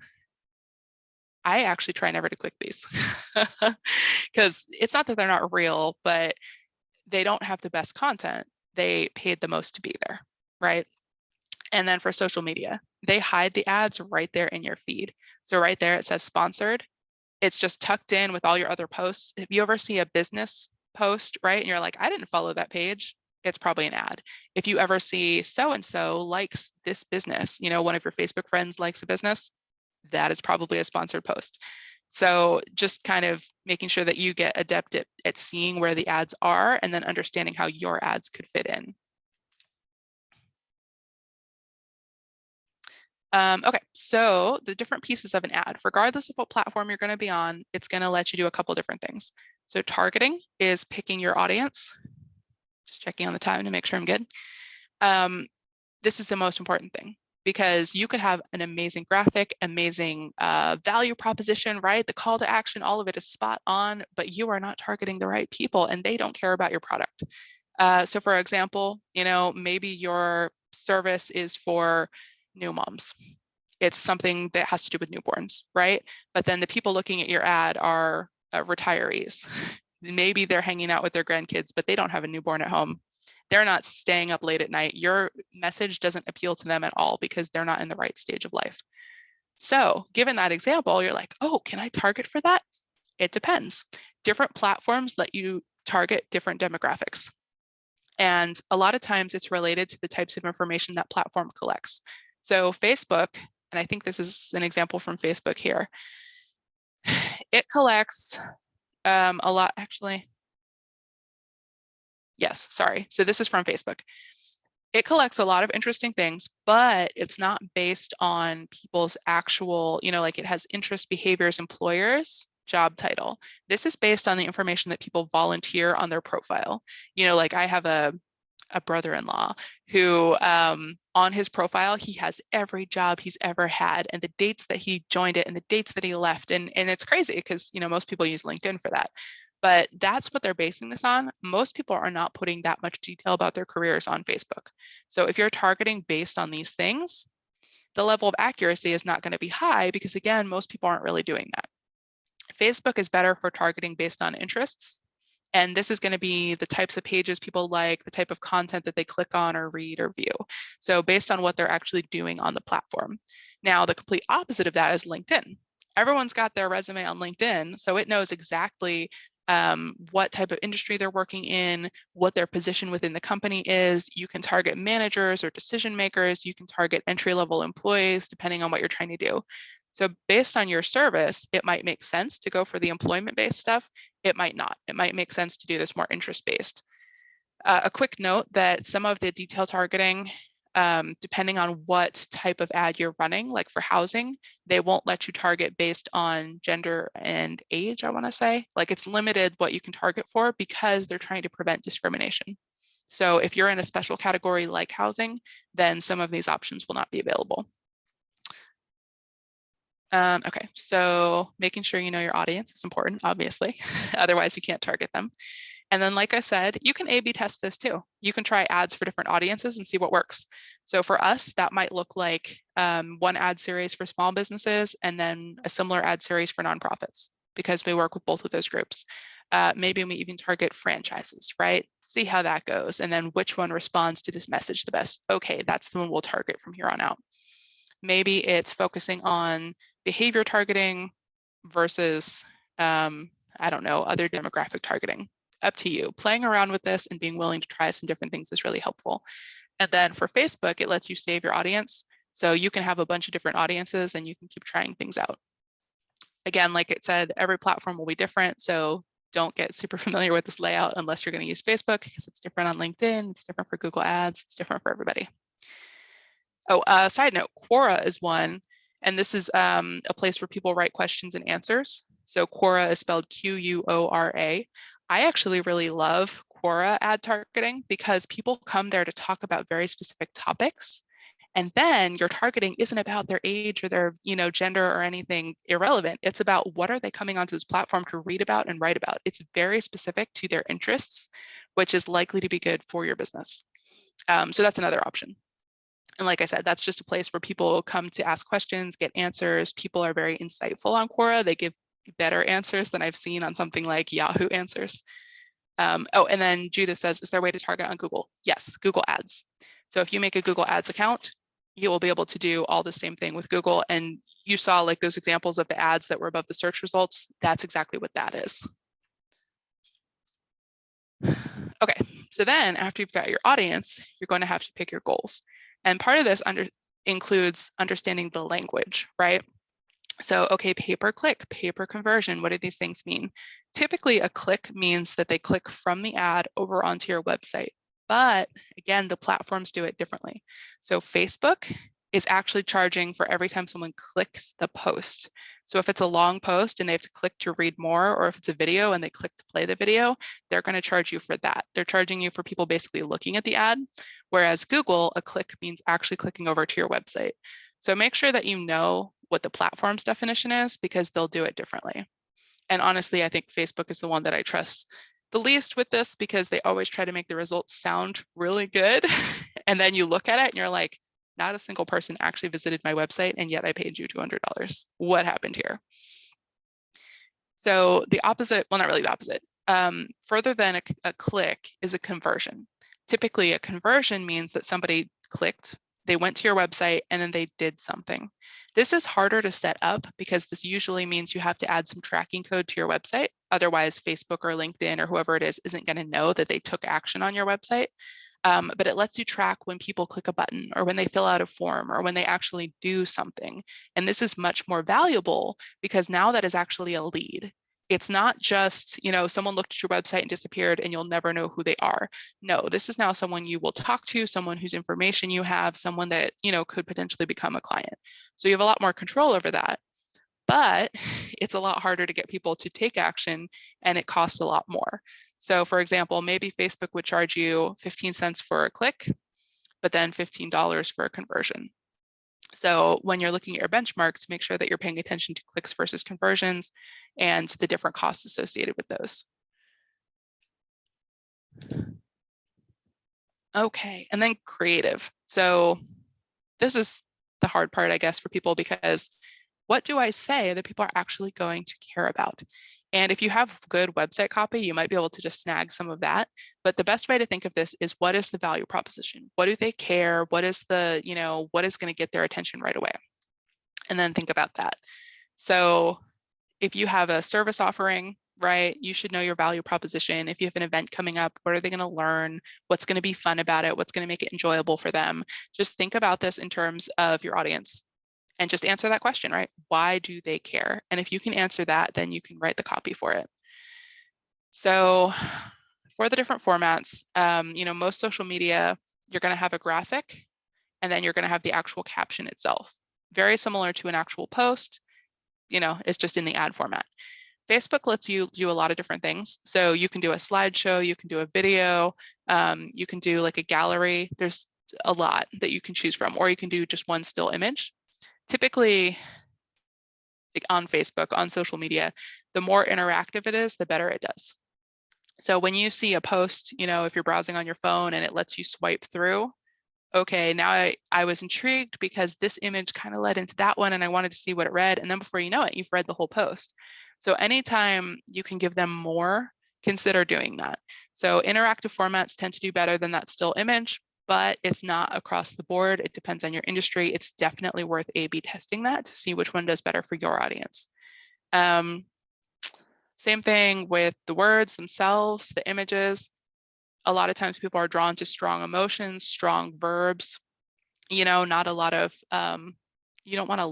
I actually try never to click these, because it's not that they're not real, but they don't have the best content. They paid the most to be there, right? And then for social media, they hide the ads right there in your feed. So right there, it says sponsored. It's just tucked in with all your other posts. If you ever see a business post, right, and you're like, I didn't follow that page, it's probably an ad. If you ever see so-and-so likes this business, you know, one of your Facebook friends likes a business, that is probably a sponsored post. So just kind of making sure that you get adept at seeing where the ads are and then understanding how your ads could fit in. Okay, so the different pieces of an ad, regardless of what platform you're going to be on, it's going to let you do a couple different things. So targeting is picking your audience. Just checking on the time to make sure I'm good. This is the most important thing, because you could have an amazing graphic, amazing value proposition, right? The call to action, all of it is spot on, but you are not targeting the right people and they don't care about your product. So for example, you know, maybe your service is for new moms it's something that has to do with newborns, right? But then the people looking at your ad are retirees. Maybe they're hanging out with their grandkids, but they don't have a newborn at home. They're not staying up late at night. Your message doesn't appeal to them at all because they're not in the right stage of life. So given that example, you're like, oh, can I target for that? It depends. Different platforms let you target different demographics. And a lot of times it's related to the types of information that platform collects. So Facebook, and I think this is an example from Facebook here, it collects a lot, actually. Yes, sorry. So this is from Facebook. It collects a lot of interesting things, but it's not based on people's actual, like it has interest, behaviors, employers, job title. This is based on the information that people volunteer on their profile. Like I have a brother-in-law who on his profile, he has every job he's ever had and the dates that he joined it and the dates that he left. And it's crazy because, most people use LinkedIn for that. But that's what they're basing this on. Most people are not putting that much detail about their careers on Facebook. So if you're targeting based on these things, the level of accuracy is not going to be high because, again, most people aren't really doing that. Facebook is better for targeting based on interests. And this is going to be the types of pages people like, the type of content that they click on or read or view. So based on what they're actually doing on the platform. Now, the complete opposite of that is LinkedIn. Everyone's got their resume on LinkedIn, so it knows exactly what type of industry they're working in, what their position within the company is. You can target managers or decision makers. You can target entry-level employees, depending on what you're trying to do. So based on your service, it might make sense to go for the employment-based stuff. It might not. It might make sense to do this more interest-based. A quick note that some of the detail targeting, depending on what type of ad you're running, like for housing, they won't let you target based on gender and age, I want to say. Like it's limited what you can target for because they're trying to prevent discrimination. So if you're in a special category like housing, then some of these options will not be available. Okay, so making sure you know your audience is important, obviously. Otherwise, you can't target them. And then, like I said, you can A/B test this too. You can try ads for different audiences and see what works. So for us, that might look like one ad series for small businesses and then a similar ad series for nonprofits because we work with both of those groups. Maybe we even target franchises, right? See how that goes. And then which one responds to this message the best? Okay, that's the one we'll target from here on out. Maybe it's focusing on behavior targeting versus, I don't know, other demographic targeting. Up to you. Playing around with this and being willing to try some different things is really helpful. And then for Facebook, it lets you save your audience. So you can have a bunch of different audiences and you can keep trying things out. Again, like it said, every platform will be different. So don't get super familiar with this layout unless you're going to use Facebook because it's different on LinkedIn, it's different for Google Ads, it's different for everybody. Oh, side note, Quora is one, and this is a place where people write questions and answers. So Quora is spelled Quora. I actually really love Quora ad targeting because people come there to talk about very specific topics. And then your targeting isn't about their age or their, gender or anything irrelevant. It's about what are they coming onto this platform to read about and write about. It's very specific to their interests, which is likely to be good for your business. So that's another option. And like I said, that's just a place where people come to ask questions, get answers. People are very insightful on Quora. They give better answers than I've seen on something like Yahoo Answers. Oh, and then Judith says, is there a way to target on Google? Yes, Google Ads. So if you make a Google Ads account, you will be able to do all the same thing with Google. And you saw like those examples of the ads that were above the search results. That's exactly what that is. Okay, so then after you've got your audience, you're going to have to pick your goals. And part of this includes understanding the language, right? So, okay, pay-per-click, pay-per-conversion, what do these things mean? Typically, a click means that they click from the ad over onto your website. But again, the platforms do it differently. So Facebook is actually charging for every time someone clicks the post. So if it's a long post and they have to click to read more, or if it's a video and they click to play the video, they're going to charge you for that. They're charging you for people basically looking at the ad. Whereas Google, a click means actually clicking over to your website. So make sure that you know what the platform's definition is because they'll do it differently. And honestly, I think Facebook is the one that I trust the least with this because they always try to make the results sound really good. And then you look at it and you're like, Not a single person actually visited my website, and yet I paid you $200. What happened here? So the opposite, well, not really the opposite. Further than a click is a conversion. Typically, a conversion means that somebody clicked, they went to your website, and then they did something. This is harder to set up because this usually means you have to add some tracking code to your website. Otherwise, Facebook or LinkedIn or whoever it is isn't going to know that they took action on your website. But it lets you track when people click a button or when they fill out a form or when they actually do something. And this is much more valuable because now that is actually a lead. It's not just, someone looked at your website and disappeared and you'll never know who they are. No, this is now someone you will talk to, someone whose information you have, someone that, could potentially become a client. So you have a lot more control over that. But it's a lot harder to get people to take action and it costs a lot more. So for example, maybe Facebook would charge you 15 cents for a click, but then $15 for a conversion. So when you're looking at your benchmarks, make sure that you're paying attention to clicks versus conversions and the different costs associated with those. Okay, and then creative. So this is the hard part, I guess, for people because what do I say that people are actually going to care about? And if you have good website copy, you might be able to just snag some of that. But the best way to think of this is what is the value proposition? What do they care? What is the, what is going to get their attention right away? And then think about that. So if you have a service offering, right, you should know your value proposition. If you have an event coming up, what are they going to learn? What's going to be fun about it? What's going to make it enjoyable for them? Just think about this in terms of your audience. And just answer that question, right? Why do they care? And if you can answer that, then you can write the copy for it. So for the different formats, most social media, you're going to have a graphic, and then you're going to have the actual caption itself. Very similar to an actual post, it's just in the ad format. Facebook lets you do a lot of different things. So you can do a slideshow, you can do a video, you can do like a gallery. There's a lot that you can choose from, or you can do just one still image. Typically, like on Facebook, on social media, the more interactive it is, the better it does. So when you see a post, if you're browsing on your phone and it lets you swipe through, okay, now I was intrigued because this image kind of led into that one and I wanted to see what it read. And then before you know it, you've read the whole post. So anytime you can give them more, consider doing that. So interactive formats tend to do better than that still image, but it's not across the board. It depends on your industry. It's definitely worth A/B testing that to see which one does better for your audience. Same thing with the words themselves, the images. A lot of times people are drawn to strong emotions, strong verbs, not a lot of, you don't want a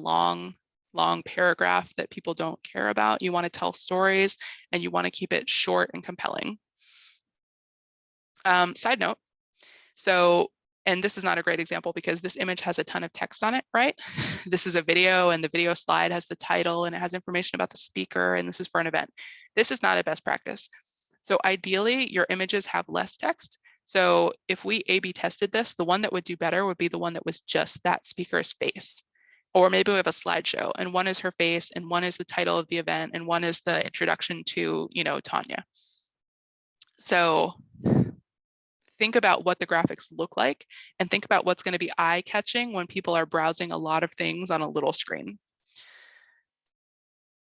long paragraph that people don't care about. You want to tell stories and you want to keep it short and compelling. Side note, so, and this is not a great example because this image has a ton of text on it, right? This is a video and the video slide has the title and it has information about the speaker and this is for an event. This is not a best practice. So ideally, your images have less text. So if we A/B tested this, the one that would do better would be the one that was just that speaker's face. Or maybe we have a slideshow and one is her face and one is the title of the event and one is the introduction to, Tanya. So think about what the graphics look like and think about what's going to be eye-catching when people are browsing a lot of things on a little screen.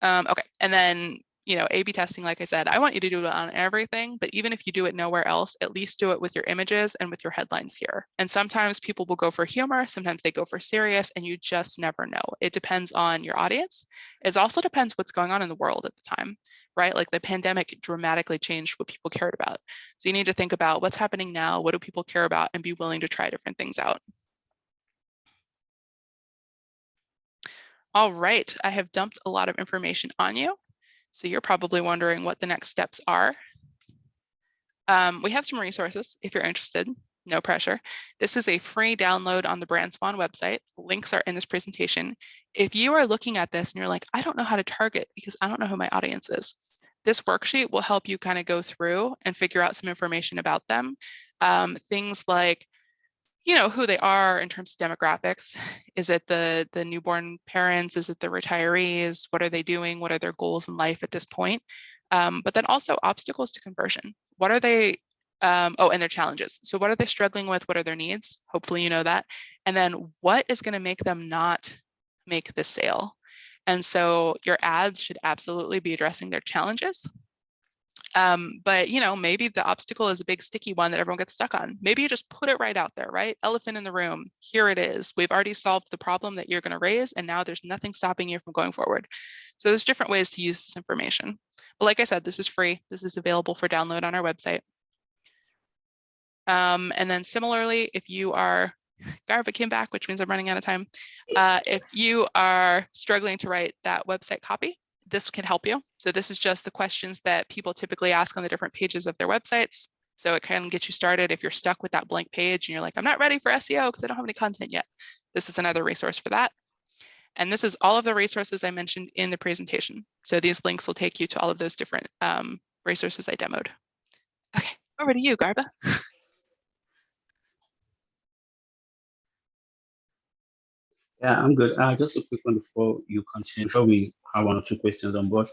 Okay, and then, A/B testing, like I said, I want you to do it on everything, but even if you do it nowhere else, at least do it with your images and with your headlines here. And sometimes people will go for humor, sometimes they go for serious, and you just never know. It depends on your audience. It also depends what's going on in the world at the time, right? Like the pandemic dramatically changed what people cared about. So you need to think about what's happening now, what do people care about, and be willing to try different things out. All right, I have dumped a lot of information on you. So you're probably wondering what the next steps are. We have some resources if you're interested, no pressure. This is a free download on the BrandSpawn website. Links are in this presentation. If you are looking at this and you're like, I don't know how to target because I don't know who my audience is, this worksheet will help you kind of go through and figure out some information about them. Things like, who they are in terms of demographics. Is it the newborn parents? Is it the retirees? What are they doing? What are their goals in life at this point? But then also obstacles to conversion. What are they Oh, and their challenges. So what are they struggling with? What are their needs? Hopefully you know that. And then what is going to make them not make the sale? And so your ads should absolutely be addressing their challenges. But maybe the obstacle is a big sticky one that everyone gets stuck on. Maybe you just put it right out there, right? Elephant in the room. Here it is. We've already solved the problem that you're going to raise, and now there's nothing stopping you from going forward. So there's different ways to use this information. But like I said, this is free. This is available for download on our website. And then similarly, if you are, Garba came back, which means I'm running out of time. If you are struggling to write that website copy, this can help you. So this is just the questions that people typically ask on the different pages of their websites. So it can get you started if you're stuck with that blank page and you're like, I'm not ready for SEO because I don't have any content yet. This is another resource for that. And this is all of the resources I mentioned in the presentation. So these links will take you to all of those different resources I demoed. Okay, over to you, Garba. Yeah, I'm good. Just a quick one before you continue. Sure, we have one or two questions on board.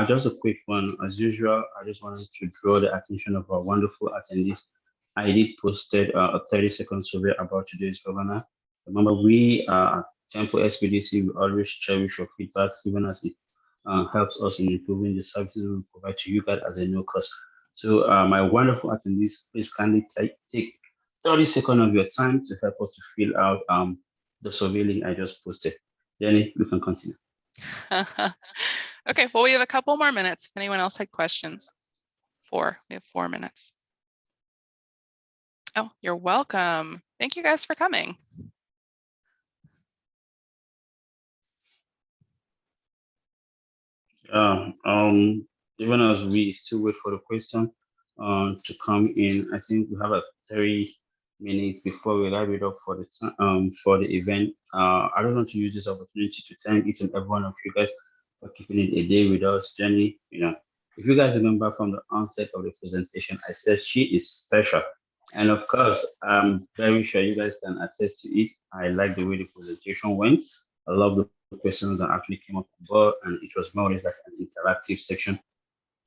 Just a quick one. As usual, I just wanted to draw the attention of our wonderful attendees. I did posted a 30-second survey about today's webinar. Remember, we at Temple SPDC, we always cherish your feedback, even as it helps us in improving the services we provide to you guys as a new course. So, my wonderful attendees, please kindly take 30 seconds of your time to help us to fill out the survey link I just posted. Jenny, we can continue. Okay, well, we have a couple more minutes. If anyone else had questions. We have 4 minutes. Oh, you're welcome. Thank you guys for coming. Even as we still wait for the question to come in, I think we have a 3 minutes before we wrap it up for the event. I don't want to use this opportunity to thank each and every one of you guys for keeping it a day with us, Jenny. If you guys remember from the onset of the presentation, I said she is special. And of course, I'm very sure you guys can attest to it. I like the way the presentation went. I love the questions that actually came up on board, and it was more or less like an interactive section.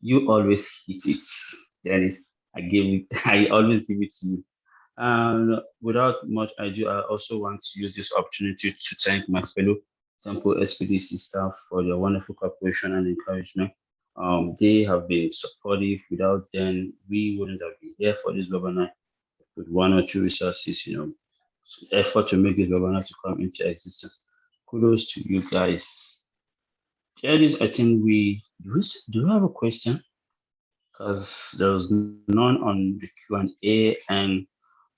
You always hit it, Dennis. I always give it to you. And without much ado, I also want to use this opportunity to thank my fellow Temple SPDC staff for their wonderful cooperation and encouragement. They have been supportive. Without them, we wouldn't have been here for this webinar with one or two resources, effort to make this webinar to come into existence. Kudos to you guys. Yeah, I think do we have a question? Because there was none on the Q&A and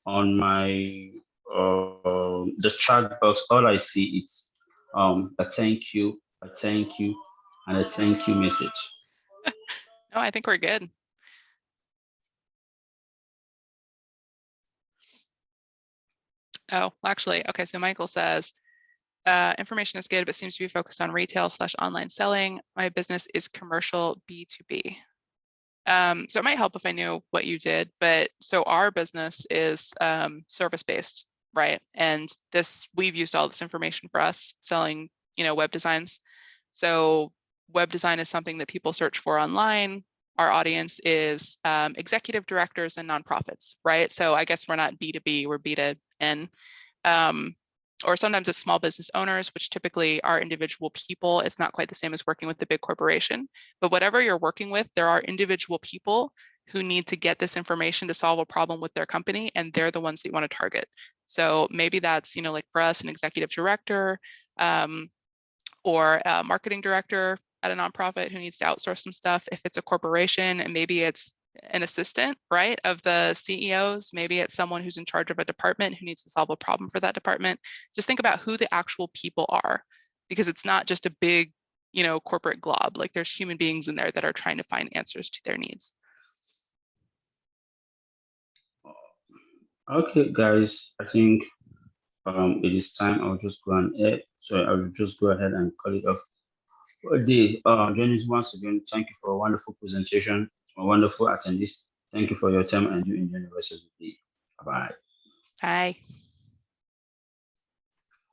on my the chat box. All I see is a thank you, and a thank you message. No, I think we're good. Oh, actually, okay, so Michael says, information is good, but seems to be focused on retail/online selling. My business is commercial B2B. So it might help if I knew what you did, but so our business is service-based, right? And we've used all this information for us selling, web designs. So web design is something that people search for online. Our audience is executive directors and nonprofits, right? So I guess we're not B2B, we're B2N. Or sometimes it's small business owners, which typically are individual people. It's not quite the same as working with a big corporation, but whatever you're working with, there are individual people who need to get this information to solve a problem with their company, and they're the ones that you want to target. So maybe that's, like for us, an executive director or a marketing director at a nonprofit who needs to outsource some stuff. If it's a corporation, and maybe it's an assistant, right, of the CEOs, maybe it's someone who's in charge of a department who needs to solve a problem for that department. Just think about who the actual people are, because it's not just a big, corporate glob. Like there's human beings in there that are trying to find answers to their needs. Okay, guys, I think it is time. I'll just go I will just go ahead and call it off. Janice, once again, thank you for a wonderful presentation, a wonderful attendees. Thank you for your time, and you enjoy the rest of the day. Bye-bye. Bye.